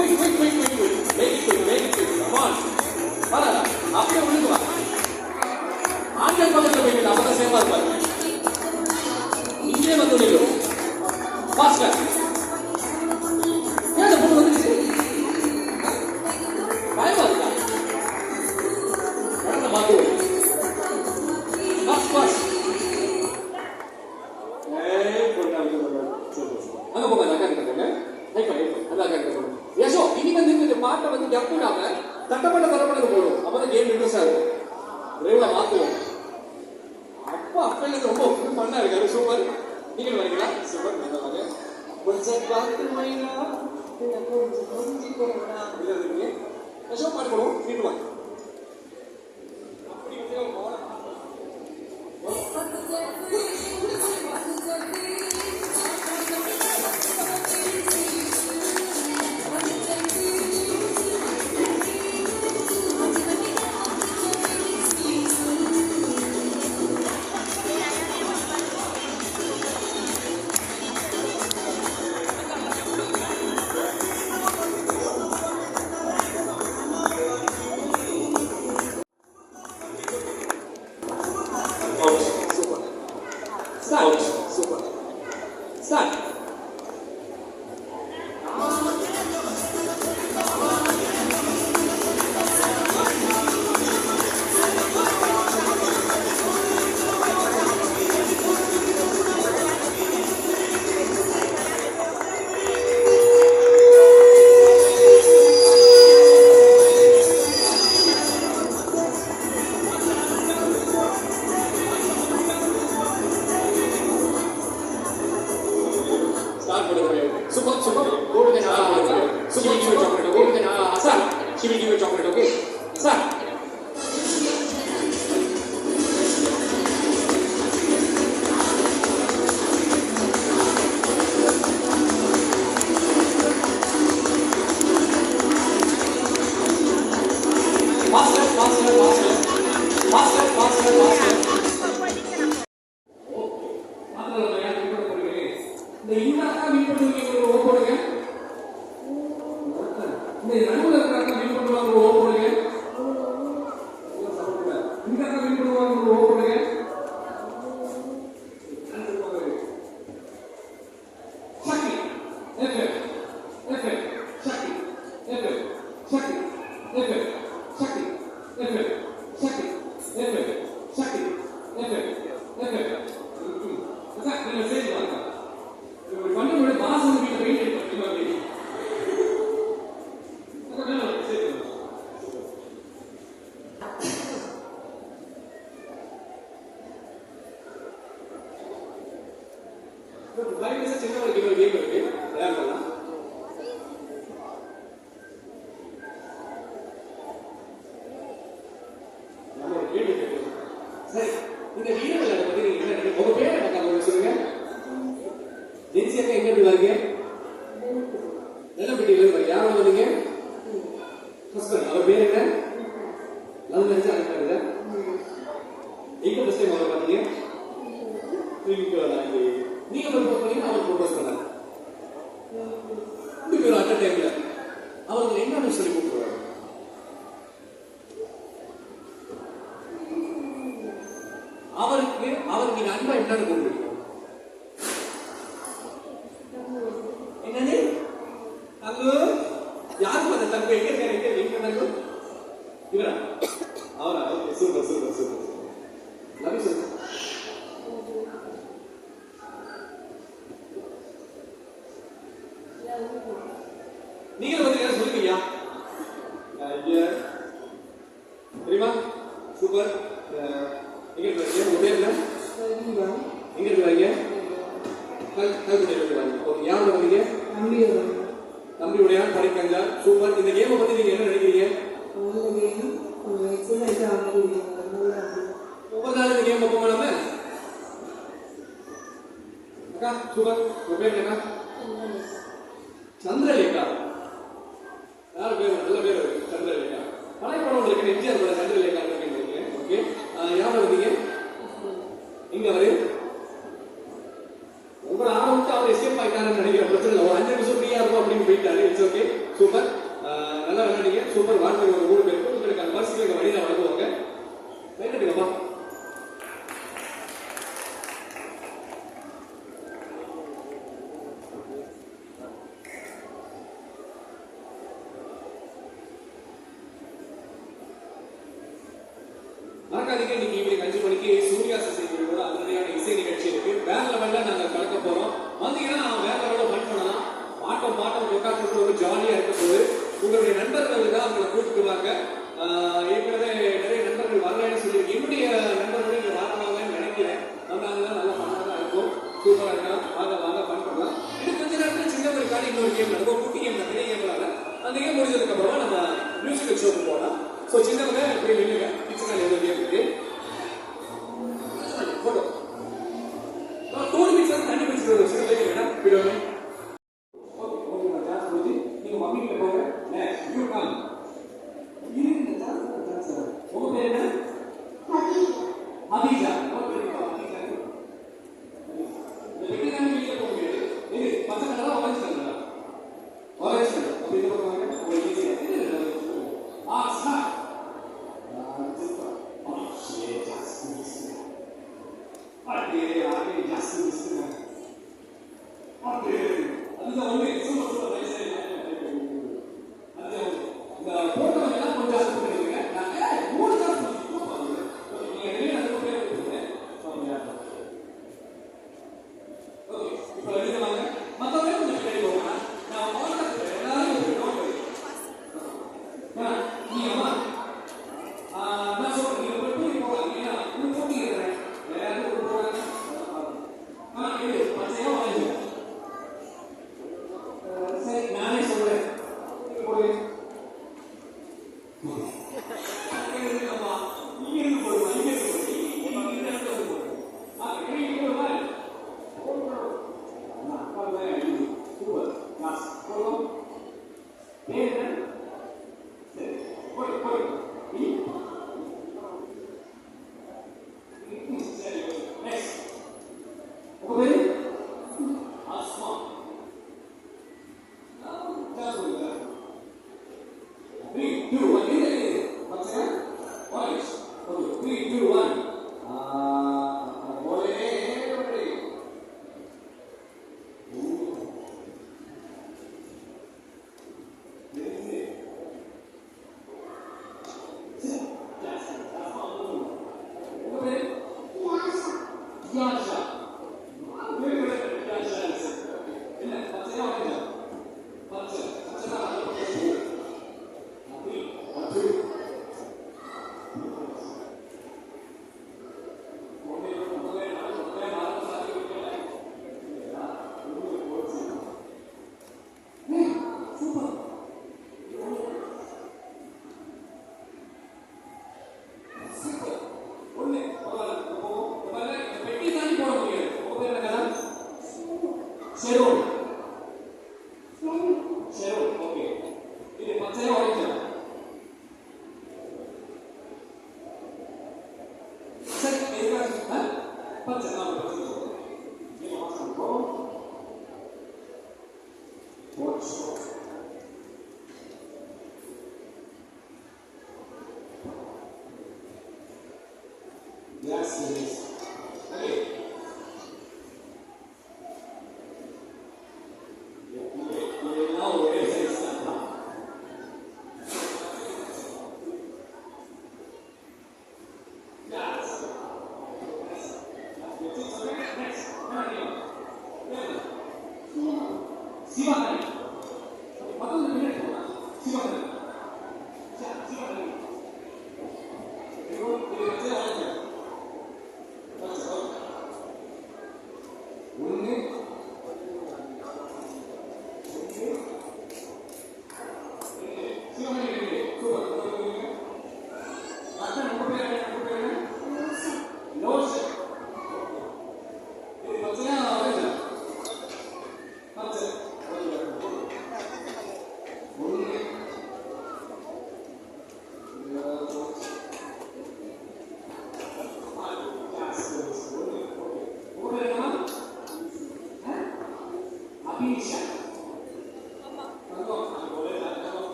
Quick quick quick quick quick wait quick wait quick come on வரா அப்படியே உள்ளுக்கு வா ஆண்கள் பக்கத்துல போயிட்டு அப்பதான் சேஃபா இருப்பாரு இங்கே வந்து நில்லு ஃபாஸ்டா ஏன் பொண்ணு வந்துருச்சு பயமா இருக்கா கடந்த மாத்துவோம் ஃபாஸ்ட் ஃபாஸ்ட் அங்க போங்க அக்கா கிட்ட போங்க அந்த அக்கா கிட்ட போங்க யசோ இனி வந்து இந்த பாட்டை வந்து ஜப்புடாம தட்டப்பட்ட தரப்பட்டது போடும் அப்பதான் கேம் இன்ட்ரெஸ்டா இருக்கும் ரெகுலா மாத்துவோம் அப்பா அப்பையில ரொம்ப பண்ணா இருக்காரு சூப்பர் நீங்க வரீங்களா சூப்பர் நல்லா வாங்க கொஞ்சம் பார்த்து மைனா கொஞ்சம் கொஞ்சம் போறா இல்ல இருக்கீங்க யசோ பாட்டு போடுவோம் வீட்டு வாங்க அப்படி வந்து போனா She will give you a chocolate, okay? Start. Faster, faster, faster. Faster, faster, faster. இந்த இன்னாக்கா மீட் பண்ணுவீங்க ஒரு ஓ போடுங்க இந்த நடுவுல இருக்கிறாக்கா மீட் பண்ணுவாங்க ஒரு ஓ போடுங்க இன்னாக்கா மீட் பண்ணுவாங்க ஒரு ஓ போடுங்க சக்தி எஃப் எஃப் சக்தி எஃப் சக்தி எஃப் சக்தி எஃப் சக்தி எஃப் சக்தி எஃப் எஃப் அதான் நீங்க சேர்ந்து வாங்க பண்ணோட பாசம் வீட்டு பெயிண்ட் பண்ணி சின்ன ஒரு கேம் இருக்கு விளையாடலாம் நம்ம ஒரு கேள்வி கேட்கலாம் சரி இந்த வீர விளையாட பத்தி நீங்க என்ன நினைக்கிறீங்க உங்க பேரை பார்க்காம சொல்லுங்க ஜென்சியாக்கா எங்க இருந்து வரீங்க நல்லபடியில இருந்து யார் வந்தீங்க ஹஸ்பண்ட் அவர் பேர் என்ன லவ் மேரேஜ் ஆகிட்டாங்க எங்க ஃபர்ஸ்ட் டைம் அவர் பார்த்தீங்க நீங்க ப்ரொபோஸ் பண்ணீங்க அவர் ப்ரொபோஸ் பண்ணாங்க ரெண்டு பேரும் அட் டைம்ல அவருக்கு என்ன சொல்லி கூப்பிடுவாங்க அவருக்கு நீங்க அன்பா என்னன்னு கூப்பிடுவீங்க என்னது அங்கு யாருக்கு அந்த தப்பு எங்க தங்கு இவரா அவரா okay super super super love you நீங்க வந்து என்ன சொல்லுவீங்க ஐயா தெரியுமா சூப்பர் எங்க இருக்கீங்க உங்க பேர் என்ன எங்க இருக்கீங்க யாரோட வந்தீங்க தம்பியுடைய படிக்கங்க சூப்பர் இந்த கேமை பத்தி நீங்க என்ன நினைக்கிறீங்க ஒவ்வொரு நாள் இந்த கேம் பார்ப்போமா நம்ம அக்கா சூப்பர் உங்க பேர் என்ன சந்திரலேகா யார் பேர் நல்ல பேர் சந்திரலேகா பழைய படம் இருக்கு எம்ஜிஆர் படம் சந்திரலேகா இருக்கு ஓகே யாரோட வந்தீங்க இங்க வரு உங்களை ஆரம்பிச்சு அவர் எஸ்கேப் ஆயிட்டாருன்னு நினைக்கிற பிரச்சனை இல்லை ஒரு 5 நிமிஷம் ஃப்ரீயா இருக்கும் அப்படின்னு போயிட்டாரு இட்ஸ் ஓகே சூப்பர், நல்லா விளையாடுங்க. சூப்பர். வாழ்க்கை ஒரு 3 பேருக்கு உங்களுக்கு அந்த பரிசுகளை வழியில் வழங்குவாங்க. ரைட்டுங்கப்பா. மறக்காதீங்க, இன்னைக்கு ஈவினிங் 5 மணிக்கு சூர்யாச செய்தியோட அதிரடியான இசை நிகழ்ச்சி இருக்கு. வேற லெவல்ல நாங்க கலக்க போறோம். வந்தீங்கன்னா வேற லெவல்ல ஃபன் பண்ணலாம். ஆட்டம் பாட்டம் உட்காந்து ஒரு ஜாலியா இருக்க போது உங்களுடைய நண்பர்கள் தான் அவங்களை கூட்டிட்டு வாங்க. ஏற்கனவே நிறைய நண்பர்கள் வரலன்னு சொல்லி என்னுடைய நண்பர்கள் இங்க வரலாங்கன்னு நினைக்கிறேன். வந்தாங்கன்னா நல்லா பண்ணாதான் இருக்கும். சூப்பரா இருக்கலாம். வாங்க வாங்க ஃபன் பண்ணலாம். இன்னும் கொஞ்ச நேரத்தில் சின்ன ஒரு காடி இன்னொரு கேம் நடக்கும். குட்டி கேம் பெரிய கேம்லால அந்த கேம் முடிஞ்சதுக்கு அப்புறமா நம்ம மியூசிக்கல் ஷோக்கு போகலாம். ஸோ சின்னவங்க இப்படி நில்லுங்க. கிச்சனில் எவ்வளோ கேம் இருக்கு போட்டோ 2 நிமிஷம் வந்து தண்ணி பிடிச்சிட்டு சில பேர் வேணாம் விடுவாங்க. நீங்க மம்மி கிட்ட போங்க. You come. இந்த சான்ஸ் உங்க பேர் என்ன? ஹதீஜா. இந்த வெட்டினால வெளியே போக முடியாது. இது பச்சை கலரா ஆரஞ்சு கலரா? Orange colour. அப்படி இது பண்ணுவாங்க. ஒரு ஈஸியா சார்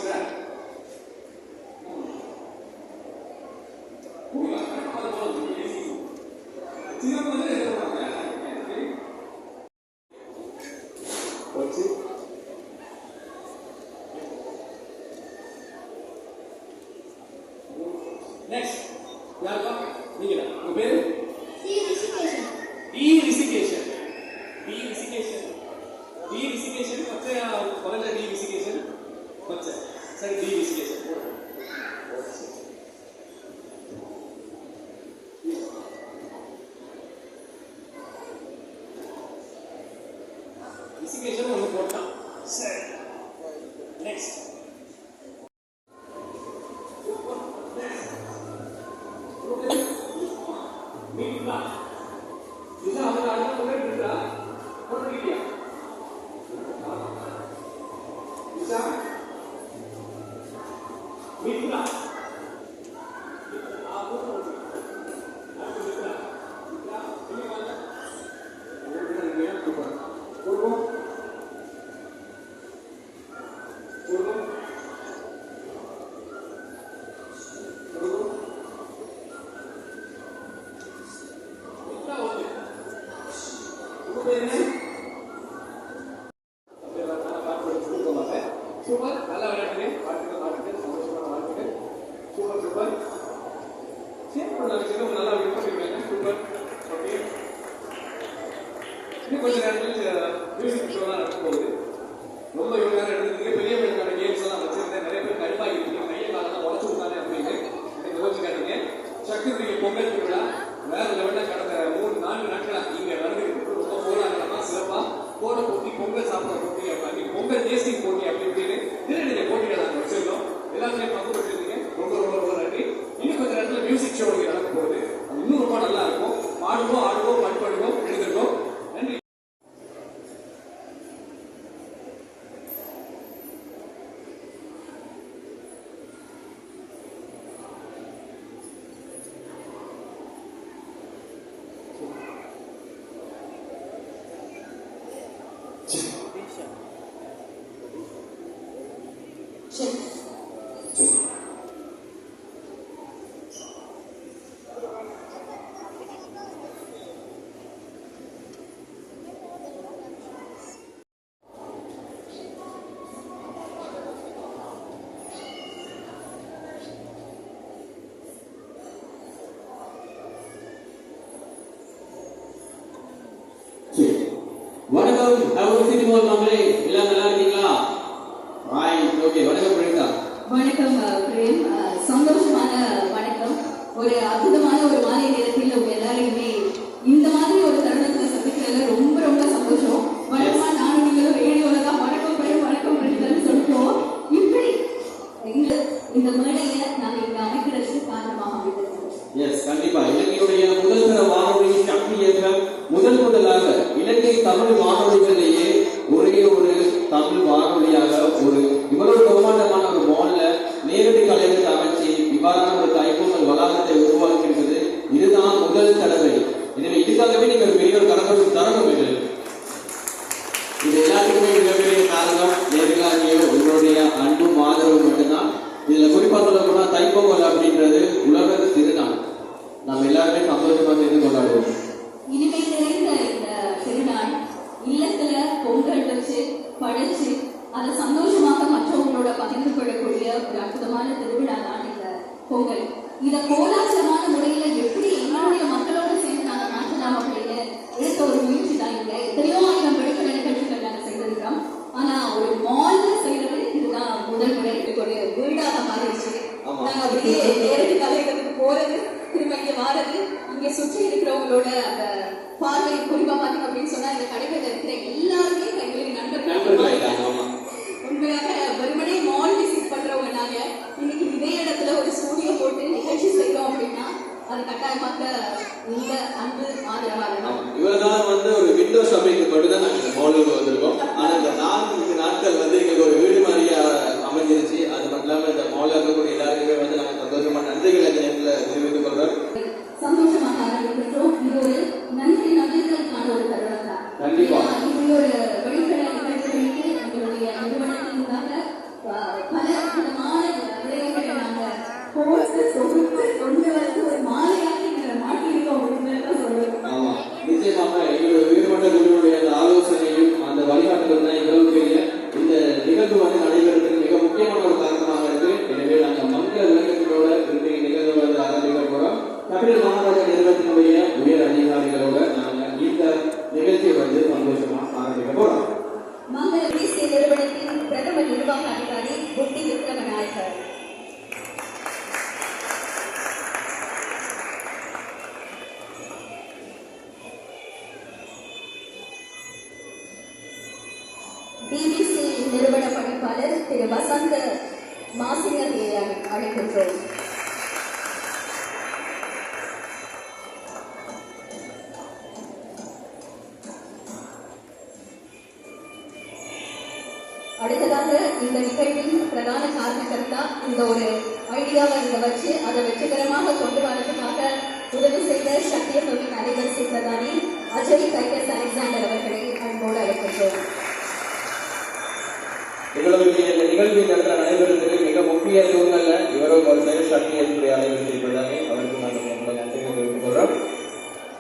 சார் நெக்ஸ்ட் யாருப்பா நீங்களா உங்க பேரு டி ரிஷிகேஷன் பச்சையா பகல டி ரிஷிகேஷன் பச்சை சரி டி ரிஷிகேஷன் ரிஷிகேஷன் ஒன்று போட்டான் சரி நெக்ஸ்ட் மீட்டிங்களா இது அவங்க அடுத்த முறை இருக்கா போட்டுக்கிட்டியா இசா மீட்டிங்களா சூப்பர் நல்லா விளையாடுங்க வாழ்த்துக்கள் சந்தோஷமான வாழ்த்துக்கள் சூப்பர் சூப்பர் சரி நல்லா விளையாடுங்க சூப்பர் ஓகே இன்னும் கொஞ்சம் நேரத்தில் மியூசிக் ஷோலாம் நடக்க போகுது ரொம்ப இவ்வளோ நேரம் எடுத்துருக்கீங்க பெரிய பெண்களுக்கான கேம்ஸ் எல்லாம் வச்சிருந்தேன் நிறைய பேர் கடுப்பாக இருக்கீங்க கையை காலெல்லாம் உடச்சு விட்டானே அப்படின்னு எனக்கு யோசிக்காதீங்க சக்தி பொங்கல் திருவிழா வேற லெவலில் கடந்த 3-4 நாட்களாக இங்கே நடந்துருக்கு ரொம்ப போராட்டமாக சிறப்பாக கோடை போட்டி பொங்கல் சாப்பிட்ற போட்டி அப்படி பொங்கல் டேஸ்டிங் போட்டி அப்படின்னு நிறைய போட்டிகள் நாங்கள் வச்சிருந்தோம் எல்லாத்துலேயும் பங்கு பெற்றிருந்தீங்க ரொம்ப ரொம்ப ரொம்ப நன்றி இன்னும் கொஞ்சம் நேரத்தில் மியூசிக் ஷோ நடக்க போகுது அது இன்னும் ரொம்ப நல்லா இருக்கும் பாடுவோம் ஆடுவோம் பண்படுவோம் எழுதிருக்கோம் நன்றி வணக்கம் சிட்டி மால் மக்களே எல்லாம் நல்லா இருக்கீங்களா ரைட் ஓகே வணக்கம் பிரேதா வணக்கம் பிரேம் சந்தோஷமான வணக்கம் ஒரு அற்புதமான ஒரு மாலை நேரத்தில் உங்க எல்லாரையுமே இந்த மாதிரி ஒரு தருணத்தை சந்திக்கிறதுல ரொம்ப ரொம்ப சந்தோஷம் வணக்கமா நானும் நீங்களும் ரேடியோல தான் வணக்கம் பிரேம் சொல்லுவோம் இப்படி இந்த மேடையை நாங்கள் இங்க அமைக்கிறதுக்கு காரணமாக அமைந்திருக்கிறோம் எஸ் கண்டிப்பா இலங்கையுடைய முதல் தர வானொலி சக்தி இயக்கம் முதலாக இலங்கை தமிழ் வானொலிகளிலேயே ஒரே ஒரு தமிழ் வானொலியாக ஒரு இவ்வளவு பிரமாண்டமான ஒரு மால்ல நேரடி கலைஞர்கள் அமைச்சு இவ்வாறான ஒரு தைப்பொங்கல் வளாகத்தை உருவாக்கியிருக்கிறது இதுதான் முதல் தடவை. எனவே இதுக்காகவே நீங்கள் பெரிய ஒரு கரகோஷம் தரணும். இது எல்லாத்துக்குமே மிகப்பெரிய காரணம் நேரடியாகியோ உங்களுடைய அன்பும் ஆதரவு மட்டும்தான். இதுல குறிப்பா சொல்ல போனா தைப்பொங்கல் அப்படின்றது உலக திருநாள். நாம் எல்லாருமே சந்தோஷமா சேர்ந்து கொண்டாடுவோம். இனிமை நிறைந்த இந்த திருநாள் இல்லத்துல பொங்கல் வச்சு படைச்சு அதை சந்தோஷமாக மற்றவங்களோட பகிர்ந்து கொள்ளக்கூடிய ஒரு அற்புதமான திருவிழா தான் இந்த பொங்கல். இதை கோலாகலமான முறையில எப்படி எங்களுடைய மக்களோட சேர்ந்து நாங்கள் மாற்றலாம் அப்படின்னு எடுத்த ஒரு முயற்சி தான் இங்க. எத்தனையோ ஆயிரம் வெளிப்பட நிகழ்ச்சிகள் நாங்கள் செய்திருக்கிறோம். ஆனா ஒரு மால்ல செய்யறது இதுதான் முதல் முறை. ஒரு வீடாக மாறிடுச்சு. நாங்க அப்படியே நேரடி கலைகளுக்கு போறது திரும்ப இங்க வாரது இங்க சுற்றி இருக்கிறவங்களோட அந்த பார்வை குறிப்பா பாத்தீங்க அப்படின்னு சொன்னா இந்த கடைகள்ல இருக்கிற எல்லாருமே எங்களுக்கு நண்பர்கள். உண்மையாக வெறுமனே மால் விசிட் பண்றவங்க நாங்க இன்னைக்கு இதே இடத்துல ஒரு ஸ்டூடியோ போட்டு நிகழ்ச்சி செய்யறோம் அப்படின்னா அது கட்டாயமாக இந்த அன்பு ஆதரவாக. இவர்தான் ஒரு விண்டோ ஷாப்பிங் மட்டும்தான் நாங்க இந்த மாலுக்கு வந்திருக்கோம். ஆனா இந்த 4 நாட்கள் எங்களுக்கு ஒரு வீடு மாதிரியா அமைஞ்சிருச்சு. அது மட்டும் இல்லாம இந்த மால்ல இருக்கக்கூடிய எல்லாருக்குமே நாங்க சந்தோஷமா நன்றிகளை இந்த நேரத்துல தெரிவித்துக் கொள்றோம். சந்தோஷமாக ஆரம்பிக்கிறோம். இது ஒரு நன்றி நன்றிகளுக்கான ஒரு தருணம் தான். கண்டிப்பா இது ஒரு வெளிப்பட நிகழ்ச்சிகளுக்கு எங்களுடைய நிறுவனத்திற்காக பல கோர்ஸ் தொகுத்து கொண்டு வந்து ஒரு மாலையாக எங்களை மாட்டியிருக்கோம் அப்படின்னு தான் சொல்லுவேன். ஆமா, நிச்சயமாக எங்களுடைய உயர்மட்ட குழுவுடைய அந்த ஆலோசனையும் அந்த வழிகாட்டுதல் தான் எங்களுக்கு பெரிய இந்த நிகழ்வு வந்து நடைபெறுவதற்கு மிக முக்கியமான ஒரு காரணமாக இருக்கு. எனவே நாங்கள் மங்கள விளக்கங்களோட இன்றைய நிகழ்வு வந்து ஆரம்பிக்க போறோம். தமிழ் மகாராஜா நிறுவனத்தினுடைய உயர் அதிகாரிகளோட நாங்கள் இந்த நிகழ்ச்சியை வந்து சந்தோஷமா ஆரம்பிக்க போறோம். மங்கள தேசிய நிறுவனத்தின் பிரதம நிர்வாக அதிகாரி புட்டி விக்ரமநாயக்கர். பிபிசி நிறுவன பணிப்பாளர் திரு வசந்த மாசிங்கரை அழைக்கின்றோம். அடுத்ததாக இந்த நிகழ்வின் பிரதான காரணகர்த்தா இந்த ஒரு ஐடியாவை இங்க வச்சு அதை வெற்றிகரமாக கொண்டு வரதுக்காக உதவி செய்த சக்தியத்தின் அலைவரிசை பிரதானி அஜய் கைகஸ் அலெக்சாண்டர் அவர்களை அன்போடு அழைக்கின்றோம். எங்களுடைய இந்த நிகழ்வின் இடத்துல நடைபெறுவதற்கு மிக முக்கிய தூங்கல்ல இவரும் ஒரு செயல் சக்தியத்துடைய அலைவரிசை பிரதானி, அவருக்கு நாங்கள் நன்றி தெரிவித்துக்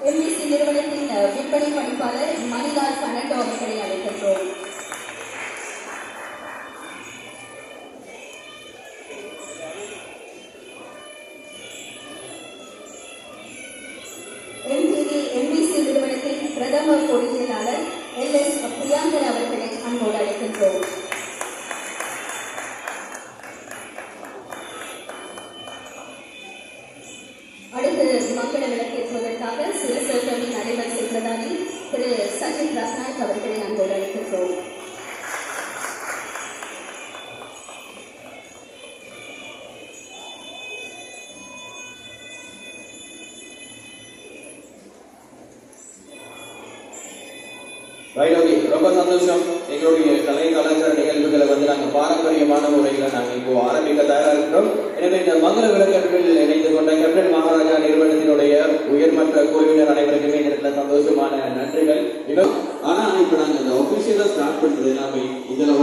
எம்பிசி நிறுவனத்தின் விற்பனை பணிப்பாளர் மணிலால் கனடோ அவர்களை அழைக்கின்றோம். எம்பிசி நிறுவனத்தின் பிரதம பொறியியலாளர் எல்எஸ் பிரியாங்கர் அவர்களை அன்போடு அழைக்கின்றோம். அடுத்து மங்கள விளக்கேற்றுவதற்காக சிவசேகரின் அலைவரிசை பிரதானி திரு சஜித் ரத்நாயக் அவர்களை அன்போடு அழைக்கின்றோம். ரொம்ப சந்தோஷம். எங்களுடைய கலை கலாச்சார நிகழ்வுகளை வந்து நாங்கள் பாரம்பரியமான முறையில் நாங்கள் இப்போ ஆரம்பிக்க தயாராக இருக்கிறோம். எனவே இந்த மங்கள விளக்கங்களில் இணைந்து கொண்ட கேப்டன் மகாராஜா நிறுவனத்தினுடைய உயர்மட்ட குழுவினர் அனைவருக்குமே இந்த சந்தோஷமான நன்றிகள். ஆனா இப்ப நாங்க இந்த ஒபிஷியலா ஸ்டார்ட் பண்றது எல்லாமே இதுல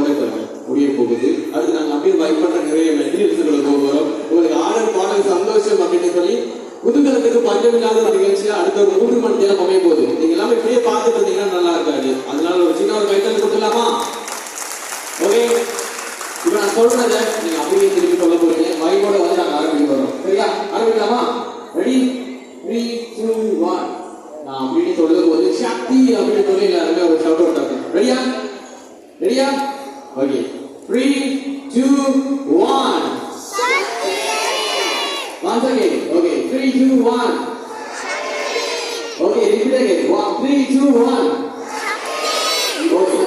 முடிய போகுது. அது நாங்க அப்படியே வைப் பண்ற நிறைய மெட்டீரியல்ஸ்களை போகிறோம். உங்களுக்கு ஆடல் பாடல் சந்தோஷம் அப்படின்னு சொல்லி குதூகலத்துக்கு பஞ்சமில்லாத ஒரு நிகழ்ச்சியா அடுத்த ஒரு 3 மணி நேரம் அமைய போகுது. நீங்க எல்லாமே இப்படியே பார்த்துட்டு இருந்தீங்கன்னா நல்லா இருக்காது. அதனால ஒரு சின்ன ஒரு கைத்தல் கொடுக்கலாமா? ஓகே, இப்ப நான் சொல்றதை நீங்க அப்படியே திருப்பி சொல்ல போறீங்க. வைபோட வந்து நாங்க ஆரம்பிக்க போறோம். சரியா? ஆரம்பிக்கலாமா? ரெடி? 3, 2, 1. நான் அப்படின்னு சொல்லும் போது சக்தி அப்படின்னு சொல்லி எல்லாருமே ஒரு ஷவுட் அவுட் ஆகும். ரெடியா? ரெடியா? Okay, 3, 2, 1. Once again. Okay, 3, 2, 1. Okay, repeat again. 3, 2, 1. Okay.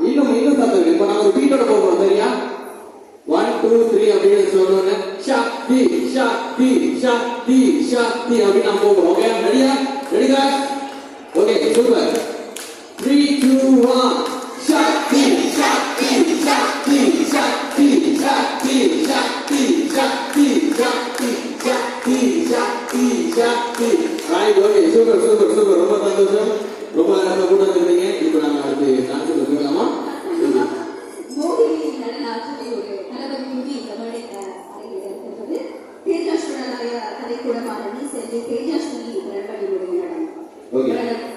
இன்னும் சத்தம். இப்ப நாம ஒரு பீட்டோட போறோம். சரியா? 1, 2, 3 அப்படின்னு சொல்றோம்னா சக்தி சக்தி சக்தி சக்தி அப்படி நாம போறோம். ஓகே, ரெடியா? ரெடியா? Okay, super. 3, 2, 1. சக்தி சக்தி சக்தி சக்தி சக்தி சக்தி சக்தி சக்தி சக்தி சக்தி சக்தி. Right, okay, super super super. ரொம்ப சந்தோஷம். ரொம்ப நேரம் கூட இருந்தீங்க. இப்போ நாம அடுத்து டான்ஸ் போகலாமா? மோகினி நடன ஆற்றலை ஒரு கலவரி மூவி இந்த வருட அரங்கேறுகிறது. தேஜாஸ்வரனாய கலைக்கூடமான செல்வி தேஜாஸ்வரி நண்பர்களுடைய நடனம்.